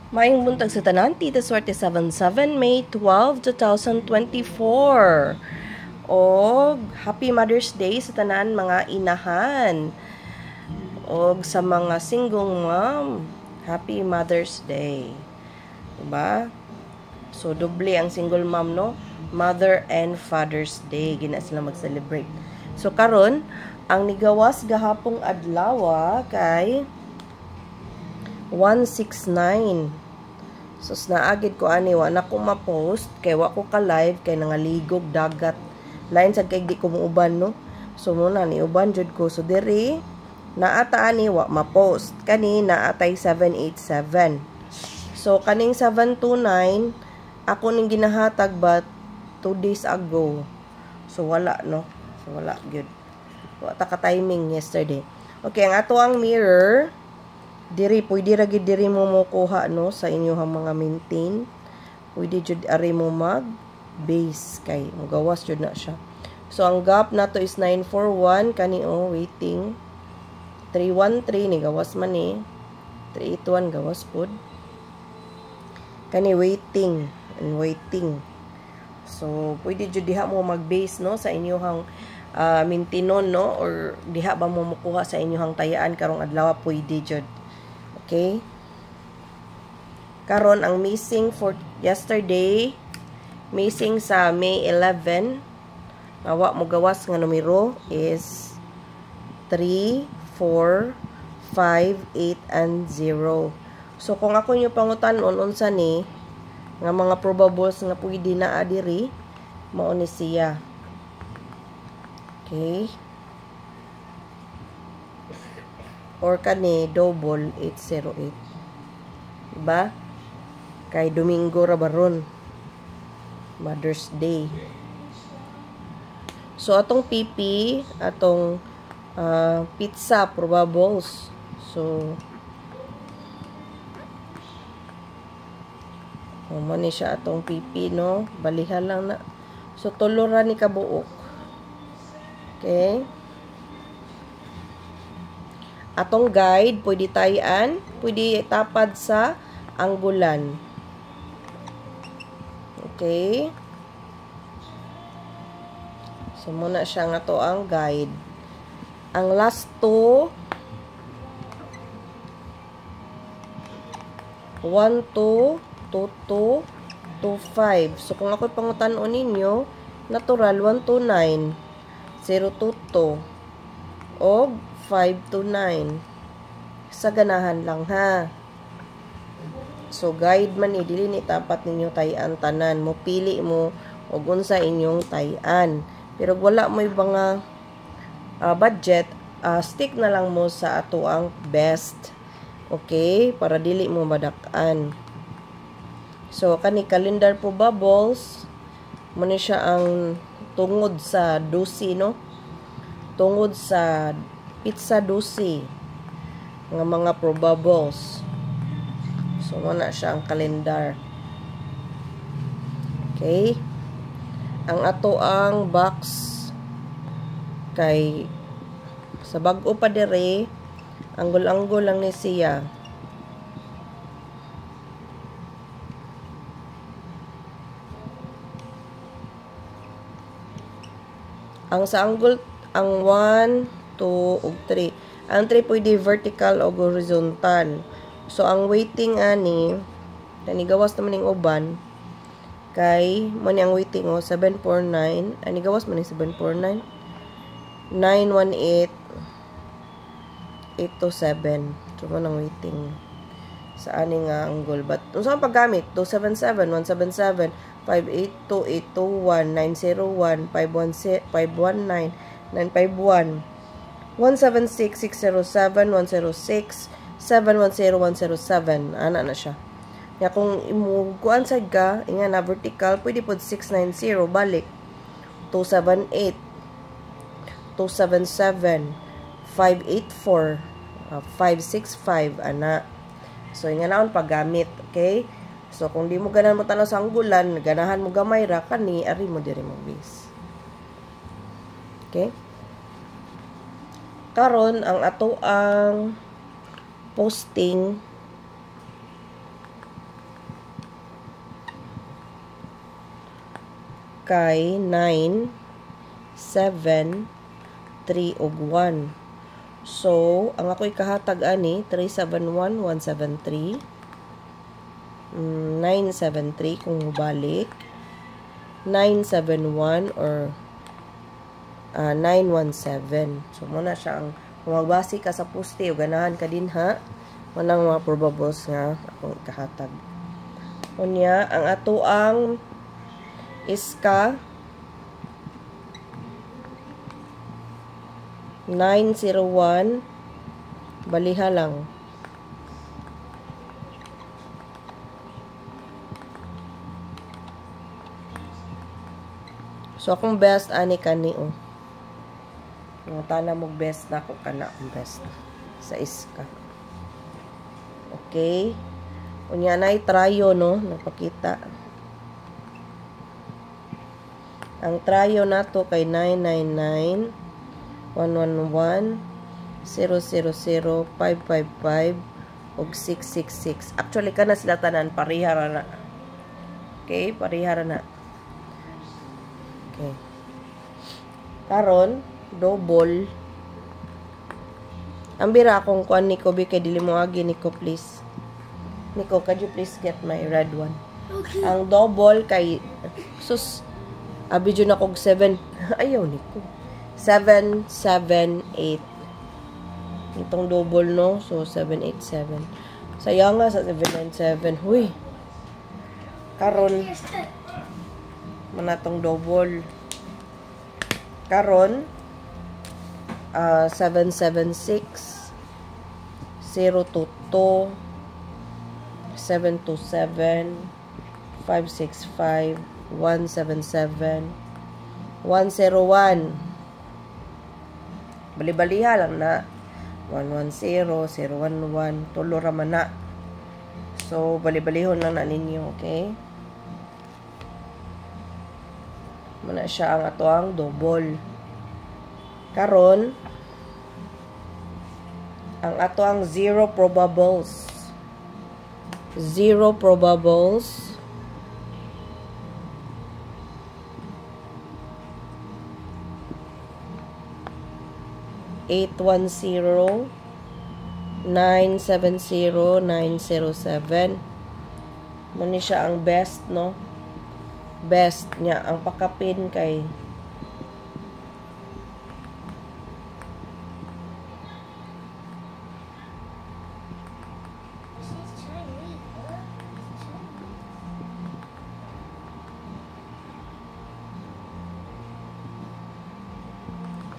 Maayong buntag sa tanan, Tita Swerte 77 May 12, 2024. Og Happy Mother's Day sa tanan mga inahan. Og sa mga single mom, Happy Mother's Day. Diba? So doble ang single mom, no? Mother and Father's Day gina sila mag-celebrate. So karon ang nigawas gahapong adlaw kay 169. So naagid ko ani wa na ko ma-post kay wa ko ka live kay nangaligog dagat. Lain sad kay di ko muuban, no. So muna ni uban jud ko. So diri naata ani wa ma-post. Kani naatay 787. So kaning 729 ako ning ginahatag but 2 days ago. So wala, no. So wala gyud. Wa ta ka timing yesterday. Okay, ang ato ang mirror diri pwede ra gid diri mo kuha, no, sa inyong mga maintain. Pwede jud ari mo mag base kay magawas jud na siya. So ang gap nato is 941 kani waiting 313 ni gawas man ni 381 gawas pod kani waiting and waiting. So pwede jud diha mo mag base, no, sa inyong maintenon, no, or diha ba mo mukuha sa inyong tayaan karong adlaw pwede jud. Okay. Karon ang missing for yesterday, missing sa May 11, nawa mo gawas nga numero is 3, 4, 5, 8, and 0. So kung ako nyo pangutan-on unsa ni nga mga probables nga pwede na adiri, mao ni siya. Okay. Or kani double 808. Diba? Kay Domingo ra baron. Mother's Day. So atong PP, atong pizza probables. So man ni siya atong PP, no. Balihan lang na. So tulo ra ni kabuok. Okay? Atong guide, pwede tayan, pwede tapad sa anggulan. Okay. So, muna siya nga to ang guide. Ang last two, 1, 2, 2, 2, 2, 5. So, kung ako'y pangutan-on ninyo, natural, 1, 2, 9, 0, 2, 2, o 5 to 9. Sa ganahan lang, ha. So, guide man ni, dili ni tapat ninyo tayan tanan. Mo pili mo og unsa inyong tayan. Pero wala mo mga budget, stick na lang mo sa ato ang best. Okay? Para dili mo madak-an. So, kani calendar po bubbles, mo ni siya ang tungod sa dosi, no? Tungod sa pizza dosi nga mga probables. So muna siya ang kalendar. Okay, ang ato ang box kay sa bag-o pa dire, anggol-anggol lang ni siya. Ang sa anggol ang 1, 2, ug 3. Ang 3 pwede vertical o horizontal. So, ang weighting ani, gawas naman yung uban, kay, mo ni ang weighting 749, ani gawas man yung 749, 918, 827. So, mo ang weighting sa ani nga angle. But, kung saan paggamit, 277, 177, 582, 821, 901, 519, 951, 176, 607, 106, 710, 107. Ana na siya. Kaya kung imuguan sa ga, nga na vertical, pwede po 690, balik. 278, 277, 584, 565, ana. So, nga naon paggamit. Okay? So, kung di mo ganahan mo tanaw sa anggulan, ganahan mo gamay ra, kani, ari mo diri mo base. Okay? Karon ang ato ang posting kay 9, 7, 3, ug 1. So, ang ako'y kahatag ani, 371, 173, 973 kung balik, 971 or 917. So, muna siya ang magbasi ka sa poste o ganahan ka din ha. Manang mga probables nga akong kahatag. Unya, ang ato ang iska 901 baliha lang. So, akong best ani kani oh. Yung tana mo best na ako kana akong best sa iska. Okay. Unya na trayo no, napakita. Ang trayo nato kay 999 111 000 555 ug 666. Actually kana sila tanan parihara na. Okay, parihara na. Okay. Karon double. Ambira akong kuan Nico bi kay dili mo agi Nico please. Nico, could you please get my red one? Okay. Ang double kay sus abidyo na kog 7. Ayaw Nico. 7, 7, 8. Itong double no. So 787. Sayang nga sa 797. Huy. Karon manatong double. Karon 776 022 727 565 177 101. Bali-baliha lang na 110 011 tulo ra man na. So bali-balihon lang na ninyo, okay? Muna siya ang ato ang double. Karon ang ato ang zero probables. Zero probables. Eight 1-0 970 907. Muna siya ang best no. Best niya ang pakapin kay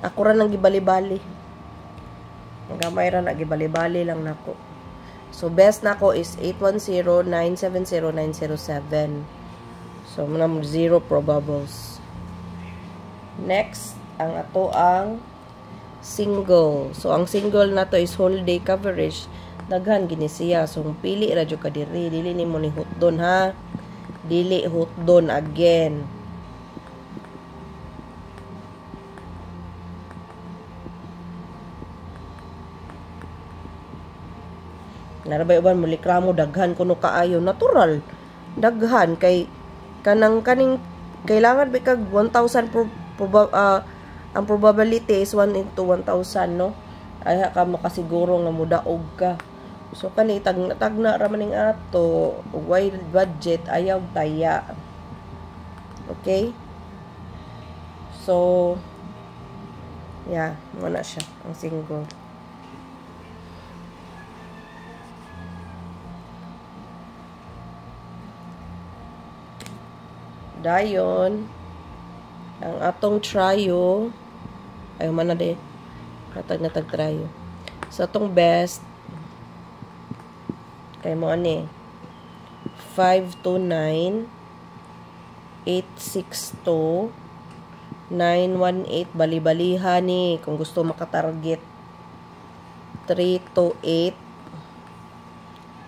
ako ra nang gibali-bali. Gamay ra na gibali-bali lang nako. So best nako is 810 970 907. So, manam zero probables. Next, ang ato ang single. So, ang single na to is whole day coverage. Daghan gini siya. So, pili ra jud ka diri. Dili nimo ni hutdon ha. Dili hutdon again. Narabay uban mulikramo daghan kuno kaayo natural. Daghan kay kanang kaning kailangan ba kag 1,000 ang probability is 1 into 1,000 no ay ka makasiguro nga mudaog ka. So kani tagna ra maning ato wide budget ayaw taya. Okay, so yeah, muna siya ang single. Dayon ang atong tryo ay mana de katag na tag tryo sa atong best kay mo ani 529 862 918 bali-balihan ni kung gusto makatarget 328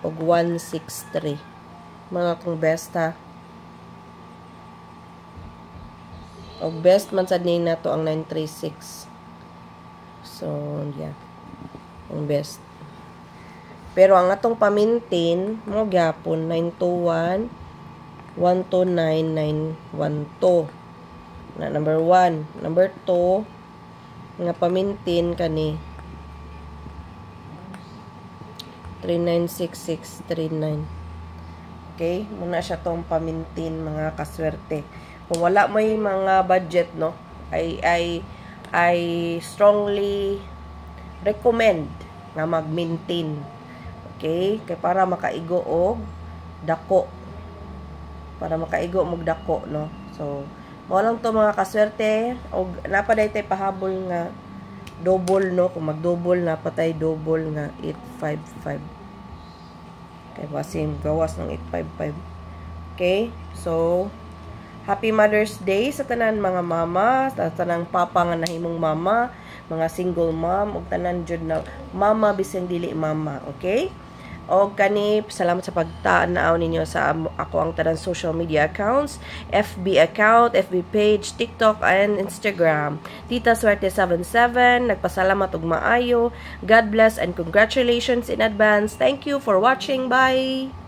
ug 163 mga atong best ha. O best man sad ni nato ang 936. So, yeah. Ang best. Pero ang atong pamintin, mo gyapon 921 129 912. Na number 1. Number 2, nga pamintin kani 396639. Okay? Muna siya tong pamintin, mga kaswerte. Kung wala mo yung mga budget, no, I strongly recommend nga mag-maintain. Okay? Kaya para makaigo og dako. Para makaigo og dako, no. So, mo lang to mga kaswerte, og napaday tay pahabol nga double, no. Kung mag-double napatay double nga 855. Kay basim gawas ng 855. Okay? So, Happy Mother's Day sa tanan mga mama, sa tanang papa nga nahimong mama, mga single mom, ug tanan jud na mama bising dili mama, okay? O kani, salamat sa pagtanaw ninyo sa ako ang tanang social media accounts, FB account, FB page, TikTok, and Instagram. Tita Swerte 77, nagpasalamat og maayo. God bless and congratulations in advance. Thank you for watching. Bye!